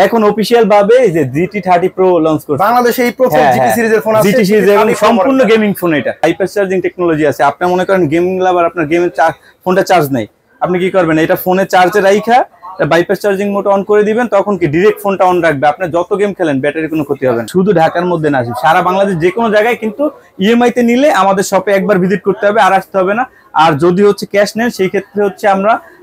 এখন অফিশিয়াল ভাবে যে GT30 Pro লঞ্চ করছে বাংলাদেশে। এই প্রথম জিটি সিরিজের ফোন আছে, জিটি সিরিজ এবং সম্পূর্ণ গেমিং ফোন। এটা হাইপার চার্জিং টেকনোলজি আছে। আপনি মনে করেন গেমিং লাভার, আপনার গেমের ফোনটা চার্জ নেই, আপনি কি করবেন, এটা ফোনে চার্জে রাইখা বাইপাস চার্জিং মোড অন করে দিবেন, তখন কি ডাইরেক্ট ফোনটা অন রাখবে। আপনি যত গেম খেলেন ব্যাটারির কোনো ক্ষতি হবে না। শুধু ঢাকার মধ্যে না, সারা বাংলাদেশ যে কোনো জায়গায় কিন্তু ইএমআই তে নিলে আমাদের শপে একবার ভিজিট করতে হবে, আর আসতে হবে না। আর যদি হচ্ছে ক্যাশ নেন, সেই ক্ষেত্রে হচ্ছে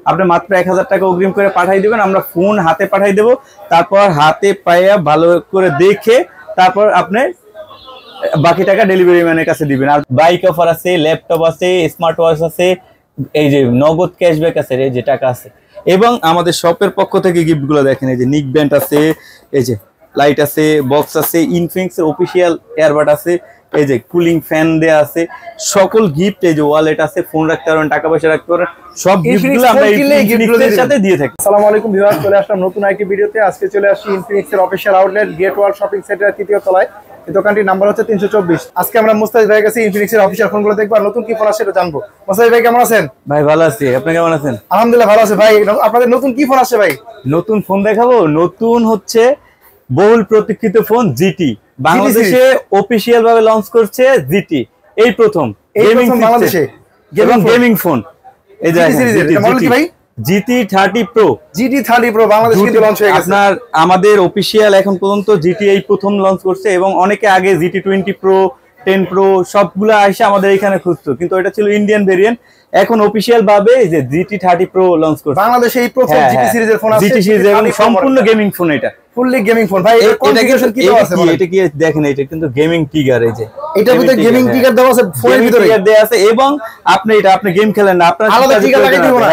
আপনি মাত্র 1000 টাকা অগ্রিম করে পাঠিয়ে দিবেন, আমরা ফোন হাতে পাঠিয়ে দেবো। তারপর হাতে পায়ে ভালো করে দেখে তারপর আপনি বাকি টাকা ডেলিভারি ম্যানের কাছে দিবেন। আর বাইক অফার আছে, ল্যাপটপ আছে, স্মার্ট ওয়াচ আছে, এই যে নগদ ক্যাশব্যাক আছে, এই যে টাকা আছে। এবং আমাদের শপের পক্ষ থেকে গিফট গুলো দেখেন, এই যে নিক ব্যান্ড আছে, এই যে লাইট আছে, বক্স আছে, ইনফিনিক্স এর অফিসিয়াল এয়ারবাড আছে, এই যে কুলিং ফ্যান দেয়া আছে, সকল গিফট, এই যে ওয়ালেট আছে, ফোন রাখতে পারবেন, টাকা পয়সা রাখতে পারবেন, সব গিফটগুলো আমরা ইনফিনিক্সের সাথে দিয়ে থাকি। আসসালামু আলাইকুম ভিউয়ার্স, চলে আসলাম নতুন আইটি ভিডিওতে। আজকে চলে আসছি ইনফিনিক্স এর official outlet gate world shopping সেন্টারের 3য় তলায়। এই দোকানটির নাম্বার হচ্ছে 324। আজকে আমরা মুস্তাফিজ ভাইয়ের কাছে ইনফিনিক্স এর অফিসিয়াল ফোনগুলো দেখবো আর নতুন কি ফোন আসছে সেটা জানবো। মুস্তাফিজ ভাই কেমন আছেন? ভাই ভালো আছি, আপনি কেমন আছেন? আলহামদুলিল্লাহ ভালো আছি ভাই। আপনাদের নতুন কি ফোন আসছে ভাই? নতুন ফোন দেখাবো। নতুন হচ্ছে বহুল প্রতীক্ষিত ফোন জিটি, বাংলাদেশে অফিসিয়াল ভাবে লঞ্চ করছে জিটি, এই প্রথম বাংলাদেশে গেমিং ফোন। এই যে GT30 Pro, GT30 Pro বাংলাদেশে কিন্তু লঞ্চ হয়ে গেছে। আপনার আমাদের অফিসিয়াল এখন পর্যন্ত জিটি এই প্রথম লঞ্চ করছে, এবং অনেকে আগে GT20 Pro, 10 Pro সবগুলো এসে আমাদের এখানে খুঁজতো, কিন্তু এটা ছিল ইন্ডিয়ান ভেরিয়েন্ট। এখন অফিসিয়াল ভাবে যে GT30 Pro লঞ্চ করছে বাংলাদেশে। এই প্রথম জিটি সিরিজের ফোন আছে, জিটি সিরিজ এবং সম্পূর্ণ গেমিং ফোন। এটা ফুললি গেমিং ফোন ভাই। এর কনফিগারেশন কি দেওয়া আছে? এটা কি দেখেন, এটা কিন্তু গেমিং ট্রিগার, এই যে এটার ভিতরে গেমিং ট্রিগার দেওয়া আছে, ফোনের ভিতরে ট্রিগার দেওয়া আছে। এবং আপনি গেম খেলেন না, আপনার আলাদা ট্রিগার লাগাইতে হবে না,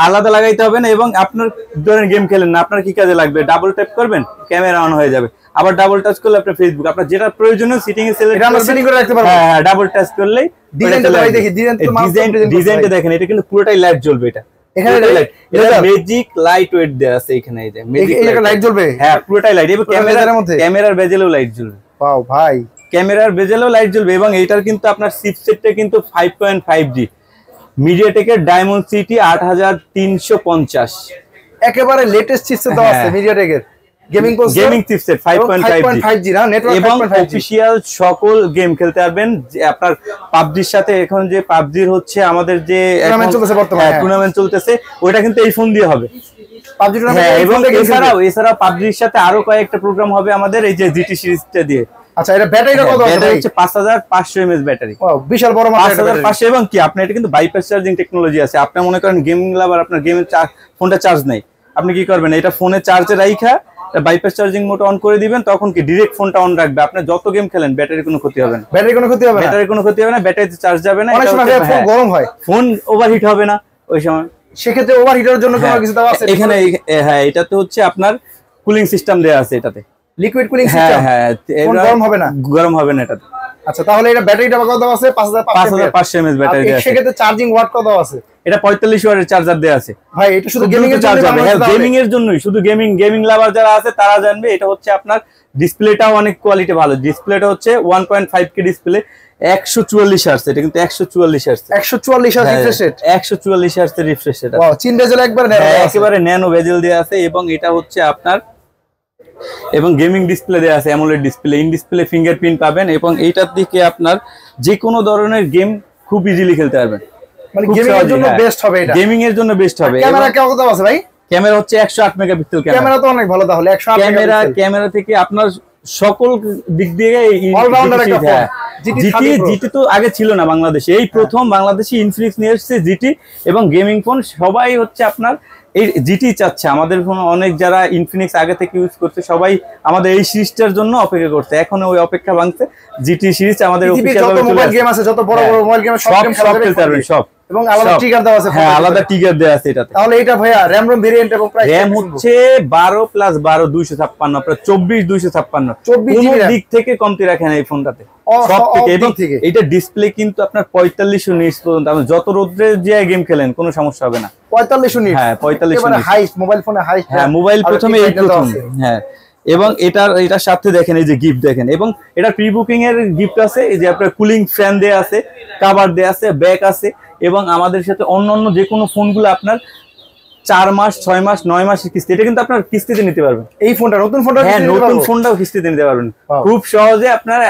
আলাদা লাগাইতে হবে না। এবং আপনার ধরেন গেম খেলেন না, আপনার কি কাজে লাগবে, ডাবল ট্যাপ করবেন, ক্যামেরা অন হয়ে যাবে। আবার ডাবল টাচ করলে আপনার ফেসবুক, আপনার যেটা প্রয়োজনীয় সিটিং এ সিলেক্ট আমরা সেটিং করে রাখতে পারবো। হ্যাঁ, ডাবল টাচ করলেই ডিজাইনটা দেখি, ডিজাইনটা দেখেন, এটা কিন্তু পুরোটাই লাইট জ্বলবে। এটা এখানে লাইট, এটা ম্যাজিক লাইট ওয়েট দেয়া আছে এখানে, এই যে ম্যাজিক লাইট জ্বলবে। হ্যাঁ, পুরোটাই লাইট। এবং ক্যামেরার বেজেলেও লাইট জ্বলবে। ওয়াও ভাই, ক্যামেরার বেজেলেও লাইট জ্বলবে। এবং এইটার কিন্তু আপনার চিপসেটটা কিন্তু 5.5G মিডিয়াটেকের ডায়মন্ড সিটি 8350, একেবারে লেটেস্ট চিপসেট দেওয়া আছে মিডিয়াটেকের গেমিং চিপসেট 5.5G না, নেটওয়ার্ক এবং অফিশিয়াল সকল গেম খেলতে পারবেন। যে আপনার পাবজির সাথে এখন যে পাবজির হচ্ছে আমাদের যে টুর্নামেন্ট চলতেছে, ওইটা কিন্তু এই ফোন দিয়ে হবে পাবজি টুর্নামেন্ট। এবং এছাড়াও পাবজির সাথে আরো কয়েকটা প্রোগ্রাম হবে আমাদের এই যে জিটি সিরিজটা দিয়ে। আচ্ছা, এটা ব্যাটারিটা কত আছে? ব্যাটারি হচ্ছে 5500 mAh ব্যাটারি। ওয়াও, বিশাল বড় মাত্রার 5500। এবং কি আপনি এটা কিন্তু বাইপাস চার্জিং টেকনোলজি আছে। আপনি মনে করেন গেমিং লাভার, আপনার গেমের ফোনটা চার্জ নেই, আপনি কি করবেন, এটা ফোনে চার্জে রাইখা বাইপাস চার্জিং মোড অন করে দিবেন, তখন কি ডাইরেক্ট ফোনটা অন রাখবে। আপনি যত গেম খেলেন ব্যাটারির কোনো ক্ষতি হবে না, ব্যাটারির কোনো ক্ষতি হবে না, ব্যাটারিতে চার্জ যাবে না। অনেক সময় ফোন গরম হয়, ফোন ওভারহিট হবে না ওই সময়। সেক্ষেত্রে ওভারহিটের জন্য কোনো কিছু দেওয়া আছে এখানে? হ্যাঁ, এটাতে হচ্ছে আপনার কুলিং সিস্টেম দেওয়া আছে, এটাতে লিকুইড কুলিং সিস্টেম। হ্যাঁ, গরম হবে না এটাতে। আচ্ছা, তাহলে এটা ব্যাটারিটা কত দেওয়া আছে? 5500 mAh ব্যাটারি দেওয়া আছে। সেক্ষেত্রে চার্জিং ওয়াট কত দেওয়া আছে? এটা 45 ওয়াটের চার্জার দেওয়া আছে ভাই। এটা শুধু গেমিং এর জন্য? হ্যাঁ, গেমিং এর জন্যই, শুধু গেমিং লাভার যারা আছে তারা জানবে। এটা হচ্ছে আপনার ডিসপ্লেটাও অনেক কোয়ালিটি ভালো। ডিসপ্লেটা হচ্ছে 1.5K ডিসপ্লে, 144 হার্টজ। এটা কিন্তু 144 হার্টজ, 144 হার্টজ রিফ্রেশ রেট, 144 হার্টজের refresh rate. Wow, chin bezel একেবারে ন্যানো বেজেল দেয়া আছে। এবং এটা হচ্ছে আপনার এবং গেমিং ডিসপ্লে দেয়া আছে, AMOLED display, in display fingerprint পাবেন। এবং এইটার দিকে আপনার যে কোনো ধরনের গেম খুব ইজিলি খেলতে পারবেন। মানে গেমিং এর জন্য বেস্ট হবে এটা, গেমিং এর জন্য বেস্ট হবে। ক্যামেরা কত আছে ভাই? ক্যামেরা হচ্ছে 108 মেগাপিক্সেল ক্যামেরা তো অনেক ভালো। তাহলে 108 মেগাপিক্সেল ক্যামেরা থেকে আপনার সকল দিক দিয়ে অলরাউন্ডার একটা ফোন। জিটি তো আগে ছিল না বাংলাদেশে, এই প্রথম বাংলাদেশে ইনফিনিক্স নিয়ে এসেছে জিটি। এবং গেমিং ফোন সবাই হচ্ছে আপনার এই জিটি চাচ্ছে। আমাদের ফোন অনেক যারা ইনফিনিক্স আগে থেকে ইউজ করছে সবাই আমাদের এই সিরিজটার জন্য অপেক্ষা করছে। এখন ওই অপেক্ষা ভাঙছে, জিটি সিরিজ আমাদের অফিশিয়াল যত মোবাইল গেম আছে, যত বড় বড় মোবাইল গেম সব খেলতে পারবেন সব। এবং আলাদা ট্রিগার দেওয়া আছে। হ্যাঁ, আলাদা ট্রিগার দেওয়া আছে এটাতে। তাহলে এটা ভাইয়া র‍্যাম ভেরিয়েন্ট এবং প্রাইস? র‍্যাম হচ্ছে 12+12 256, আপনার 24 256। কোন দিক থেকে কমতি রাখেন এই ফোনটাতে, সব থেকে। এবং এটা ডিসপ্লে কিন্তু আপনার 4519 পর্যন্ত, আপনি যত রোদ্রে যে গেম খেলেন কোনো সমস্যা হবে না। 4519? হ্যাঁ, 4519 হাইস্ট মোবাইল ফোনে হাইস্ট। হ্যাঁ, মোবাইল প্রথমে এই প্রথম। হ্যাঁ, এবং এটার সাথে দেখেন এই যে গিফট দেখেন। এবং এটা প্রি বুকিং এর গিফট আছে, এই যে আপনার কুলিং ফ্যান দেয়া আছে, কভার দেয়া আছে, ব্যাক আছে। এবং আমাদের সাথে অন্যান্য যে কোনো ফোনগুলো আপনার 4 মাস 6 মাস 9 মাসের কিস্তি, এটা কিন্তু আপনার কিস্তিতে নিতে পারবেন। এই ফোনটা নতুন ফোনটা হ্যাঁ, নতুন ফোনটাও কিস্তিতে নিতে পারবেন খুব সহজে। আপনার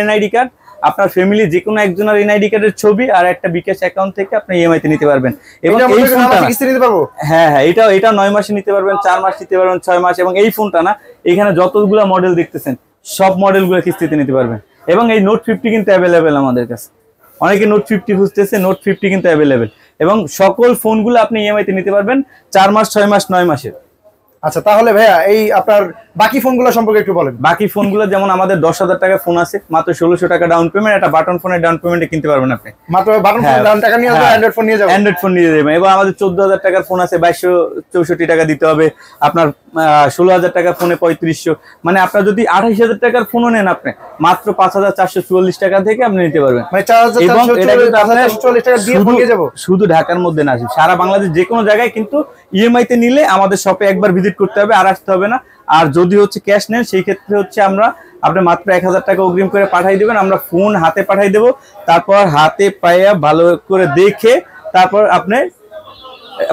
এনআইডি কার্ড, আপনার ফ্যামিলি যে কোনো একজনের এনআইডি কার্ডের ছবি আর একটা বিকাশ অ্যাকাউন্ট থেকে আপনি ইএমআই তে নিতে পারবেন। এবং এই ফোনটা কিস্তি নিতে পারবো। হ্যাঁ, এটা 9 মাসে নিতে পারবেন, 4 মাস নিতে পারবেন, 6 মাস। এবং এই ফোনটা না, এখানে যতগুলো মডেল দেখতেছেন সব মডেলগুলো কিস্তিতে নিতে পারবেন। এবং এই নোট 50 কিন্তু অ্যাভেলেবেল আমাদের কাছে, অনেকে নোট 50 খুঁজতেছে, নোট 50 কিন্তু অ্যাভেলেবেল। এবং সকল ফোনগুলো আপনি ইএমআই তে নিতে পারবেন 4 মাস 6 মাস 9 মাসের। আচ্ছা, তাহলে ভাইয়া এই আপনার বাকি ফোনগুলো সম্পর্কে একটু বলেন। বাকি ফোনগুলো যেমন আমাদের 10,000 টাকার ফোন আছে, মাত্র 1600 টাকা ডাউন পেমেন্ট, একটা বাটন ফোনের ডাউন পেমেন্টে কিনতে পারবেন আপনি। মাত্র বাটন ফোনের ডাউন টাকা নিয়ে অ্যান্ড্রয়েড ফোন নিয়ে যাবেন, অ্যান্ড্রয়েড ফোন নিয়ে যাবেন। এবং আমাদের 14,000 টাকার ফোন আছে, 2264 টাকা দিতে হবে আপনার। 16,000 টাকার ফোনে 3500, মানে আপনার যদি 28,000 টাকার ফোনও নেন আপনি, মাত্র 5,444 টাকা থেকে আপনি নিতে পারবেন। মানে 4,444 টাকা দিয়ে ফোন নিয়ে যাব। শুধু ঢাকার মধ্যে না, সারা বাংলাদেশ যে কোনো জায়গায় কিন্তু ইএমআই তে নিলে আমাদের শপে একবার ভিজিট করতে হবে, আর আসতে হবে না। আর যদি হচ্ছে ক্যাশ নেন, সেই ক্ষেত্রে হচ্ছে আপনি মাত্র 1,000 টাকা অগ্রিম করে পাঠিয়ে দিবেন, আমরা ফোন হাতে পাঠিয়ে দেবো। তারপর হাতে পায়ে ভালো করে দেখে তারপর আপনি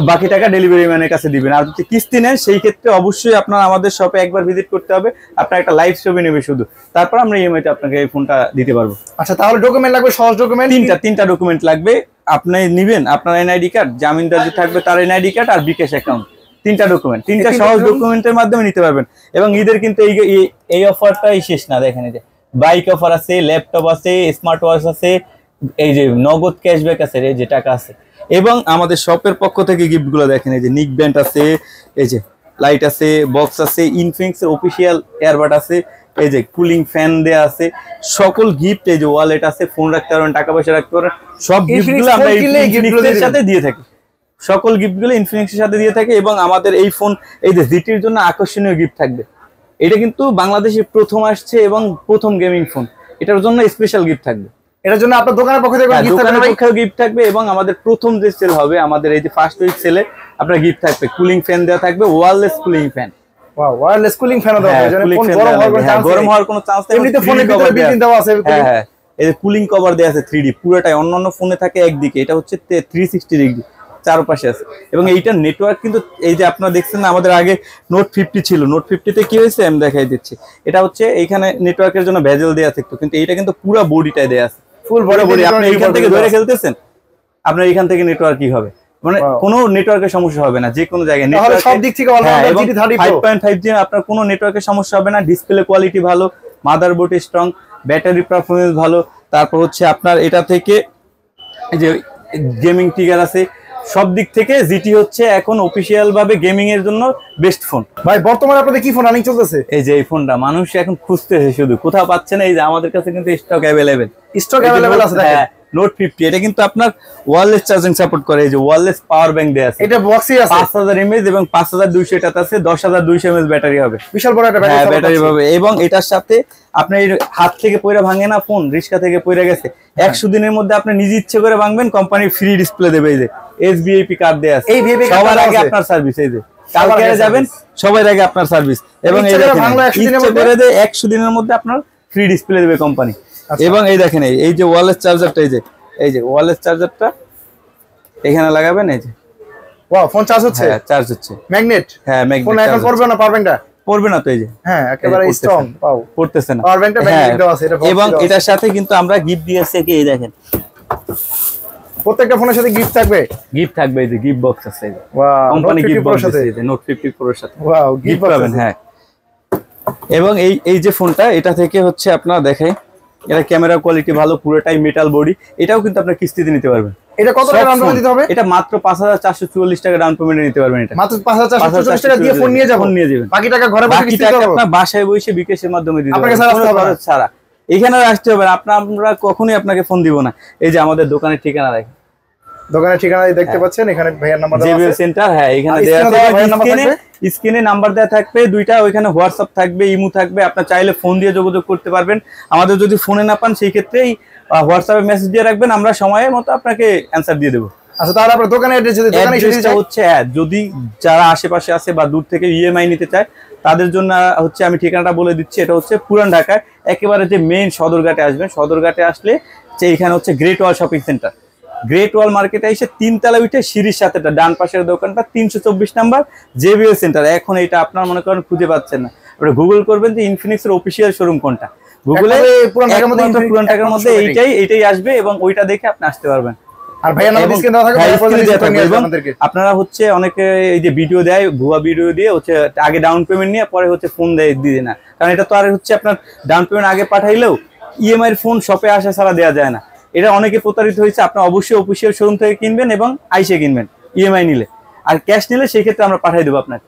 বাকি টাকা ডেলিভারি ম্যানের কাছে দিবেন। আর যদি কিস্তি নেন, সেই ক্ষেত্রে অবশ্যই আপনার আমাদের শপে একবার ভিজিট করতে হবে, আপনার একটা লাইভ ছবি নেবে শুধু, তারপর আমরা ইএমআই তে আপনাকে এই ফোনটা দিতে পারবো। আচ্ছা, তাহলে ডকুমেন্ট লাগবে, সহজ ডকুমেন্ট তিনটা ডকুমেন্ট লাগবে। আপনি নিবেন আপনার এনআইডি কার্ড, জামিনদার যে থাকবে তার এনআইডি কার্ড আর বিকাশ অ্যাকাউন্ট, তিনটা ডকুমেন্ট, তিনটা সহজ ডকুমেন্টের মাধ্যমে নিতে পারবেন। এবং ঈদের কিন্তু এই অফারটাই শেষ না, দেখেন এই যে বাইক অফার আছে, ল্যাপটপ আছে, স্মার্ট ওয়াচ আছে, এই যে নগদ ক্যাশব্যাক আছে, এই যে টাকা আছে। এবং আমাদের শপের পক্ষ থেকে গিফট গুলো দেখেন, এই যে নিক ব্যান্ড আছে, এই যে লাইট আছে, বক্স আছে, ইনফিনিক্স এর অফিসিয়াল এয়ারবাড আছে, এই যে কুলিং ফ্যান দেয়া আছে, সকল গিফট, এই যে ওয়ালেট আছে, ফোন রাখতে পারবেন, টাকা পয়সা রাখতে পারবেন, সব গিফটগুলো আমরা ইনফিনিক্সের সাথে দিয়ে থাকি। সকল গিফটগুলো ইনফিনিক্সের সাথে দিয়ে থাকে। এবং আমাদের এই ফোন, এই যে জিটির জন্য আকর্ষণীয় গিফট থাকবে। এটা কিন্তু বাংলাদেশে প্রথম আসছে এবং প্রথম গেমিং ফোন, এটার জন্য স্পেশাল গিফট থাকবে। এটার জন্য আপনার দোকানের পক্ষ থেকে গিফট থাকবে। এবং আমাদের প্রথম যে সেল হবে, আমাদের এই যে ফার্স্ট উইক সেলে আপনার গিফট থাকবে, কুলিং ফ্যান দেওয়া থাকবে, wireless cooling fan. Wow, wireless cooling ফ্যানও দেওয়া হবে, ফোন গরম হওয়ার কোনো চান্স নেই। এমনিতে ফোনের ভিতরে বিল্ট-ইন দেওয়া আছে। হ্যাঁ, এই যে কুলিং কভার দেওয়া আছে 3D পুরোটাই, অন্যান্য ফোনে থাকে একদিকে, এটা হচ্ছে 360 ডিগ্রি চারপাশে আছে। এবং এইটার নেটওয়ার্ক কিন্তু, এই যে আপনারা দেখছেন না, আমাদের আগে নোট 50 ছিল, নোট 50 তে কি হয়েছে আমি দেখাই দিচ্ছি। এটা হচ্ছে এইখানে নেটওয়ার্কের জন্য ভেজেল দেওয়া থাকতো, কিন্তু এইটা কিন্তু পুরো বডিটাই দেওয়া আছে, ফুল বডি। আপনি এইখান থেকে ধরে খেলতেছেন, আপনার এইখান থেকে নেটওয়ার্কই হবে, মানে কোনো নেটওয়ার্কের সমস্যা হবে না, যে কোনো জায়গায় নেটওয়ার্ক সব দিক থেকে অলরাউন্ডার GT 30 Pro 5.5G, আপনার কোনো নেটওয়ার্কের সমস্যা হবে না। ডিসপ্লে কোয়ালিটি ভালো, মাদারবোর্ড স্ট্রং, ব্যাটারি পারফরম্যান্স ভালো। তারপর হচ্ছে আপনার এটা থেকে এই যে গেমিং ট্রিগার আছে, সব দিক থেকে জিটি হচ্ছে এখন অফিশিয়াল ভাবে গেমিং এর জন্য বেস্ট ফোন। ভাই বর্তমানে আপনাদের কি ফোন রানিং চলতেছে? এই যে এই ফোনটা মানুষ এখন খুঁজতেছে, শুধু কোথাও পাচ্ছে না। এই যে আমাদের কাছে কিন্তু স্টক অ্যাভেলেবেল আছে। হ্যাঁ, নোট 50 এটা কিন্তু আপনার ওয়্যারলেস চার্জিং সাপোর্ট করে, এই যে ওয়্যারলেস পাওয়ার ব্যাংক দেয়া আছে, এটা বক্সই আছে, 5000 mAh এবং 5200 এটাতে আছে, 10200 mAh ব্যাটারি হবে, বিশাল বড় একটা ব্যাটারি হবে। এবং এটার সাথে আপনার হাত থেকে পয়রা ভাঙে না, ফোন রিস্কা থেকে পয়রা গেছে 100 দিনের মধ্যে আপনি নিজে ইচ্ছে করে ভাঙবেন, কোম্পানি ফ্রি ডিসপ্লে দেবে। এই যে SVIP কার্ড দেয়া আছে, সবার আগে আপনার সার্ভিস, এই যে কালকে যাবেন সবার আগে আপনার সার্ভিস। এবং এই দেখেন 100 দিনের মধ্যে আপনার ফ্রি ডিসপ্লে দেবে কোম্পানি। এবং এই দেখেন এই যে ওয়্যারলেস চার্জারটা, এই যে ওয়্যারলেস চার্জারটা এখানে লাগাবেন, এই যে ওয়াও, ফোন চার্জ হচ্ছে, হ্যাঁ চার্জ হচ্ছে, ম্যাগনেট। হ্যাঁ ম্যাগনেট। ফোন এখন পড়বে না, পাওয়ার ব্যাংকটা পড়বে না তো, এই যে হ্যাঁ একেবারে স্ট্রং, পাও পড়তেছে না, পাওয়ার ব্যাংকটা ম্যাগনেট দেওয়া আছে এটা। এবং এটার সাথে কিন্তু আমরা গিফট দিয়েছি, কি এই দেখেন প্রত্যেকটা ফোনের সাথে গিফট থাকবে, এই যে গিফট বক্স আছে, ওয়াও, কোম্পানি গিফট বক্স আছে, এই যে নোট 50 Pro এর সাথে ওয়াও গিফট পাবেন। হ্যাঁ, এবং এই যে ফোনটা, এটা থেকে হচ্ছে আপনারা দেখেন, এটা ক্যামেরা কোয়ালিটি ভালো, পুরোটাই মেটাল বডি, এটাও কিন্তু আপনারা কিস্তিতে নিতে পারবেন। এটা কত টাকা ডাউন পেমেন্ট দিতে হবে? এটা মাত্র 5444 টাকা ডাউন পেমেন্টে নিতে পারবেন। এটা মাত্র 5444 টাকা দিয়ে ফোন নিয়ে যাবেন, বাকি টাকা ঘরে বসে কিস্তি দেব, আপনার বাসায় বসে বিকাশের মাধ্যমে দিতে পারবেন, আপনাকে ছাড়া এখানে আসতে হবে না, আমরা কখনোই আপনাকে ফোন দিব না। এই যে আমাদের দোকানের ঠিকানা দেখেন, দোকানের ঠিকানা দেখতে পাচ্ছেন, এখানে ভাইয়ের নাম্বার দেওয়া আছে, জেবিএল সেন্টার। হ্যাঁ, এখানে দেওয়া আছে, স্ক্রিনে নাম্বার দেওয়া থাকবে দুইটা, ওইখানে হোয়াটসঅ্যাপ থাকবে, ইমো থাকবে, আপনি চাইলে ফোন দিয়ে যোগাযোগ করতে পারবেন। আমাদের যদি ফোনে না পান, সেই ক্ষেত্রে হোয়াটসঅ্যাপে মেসেজ দিয়ে রাখবেন, আমরা সময়ের মতো আপনাকে অ্যানসার দিয়ে দেবো। আচ্ছা, তাহলে আপনার দোকানের অ্যাড্রেসটা হচ্ছে, যদি যারা আশেপাশে আছে বা দূর থেকে ইএমআই নিতে চায়, তাদের জন্য হচ্ছে আমি ঠিকানাটা বলে দিচ্ছি। এটা হচ্ছে পুরান ঢাকায় একেবারে যে মেইন সদরঘাটে আসবেন, সদরঘাটে আসলে যে এখানে হচ্ছে গ্রেট ওয়াল শপিং সেন্টার, গ্রেট ওয়াল মার্কেটে এসে 3 তলা উঠে সিঁড়ির সাথে ডান পাশের দোকানটা 324 নাম্বার জেবিএল সেন্টার। এখন এটা আপনার মনে করেন খুঁজে পাচ্ছেন না, আপনি গুগল করবেন যে ইনফিনিক্সের অফিসিয়াল শোরুম কোনটা, গুগলে পুরান ঢাকার মধ্যে এইটাই আসবে এবং ওইটা দেখে আপনি আসতে পারবেন। আর ভাইয়া নাম ডিসকাউন্ট দেওয়া থাকবে। আপনারা হচ্ছে অনেকে এই যে ভিডিও দেয়, ভুয়া ভিডিও দিয়ে হচ্ছে আগে ডাউন পেমেন্ট নিয়ে পরে হচ্ছে ফোন দিয়ে না, কারণ এটা তো আর হচ্ছে আপনার ডাউন পেমেন্ট আগে পাঠাইলেও ইএমআই এর ফোন শপে আসা ছাড়া দেওয়া যায় না। এটা অনেকে প্রতারিত হয়েছে। আপনি অবশ্যই অফিসিয়াল শোরুম থেকে কিনবেন এবং আইসে কিনবেন ইএমআই নিলে, আর ক্যাশ নিলে সেই ক্ষেত্রে আমরা পাঠিয়ে দেবো আপনাকে।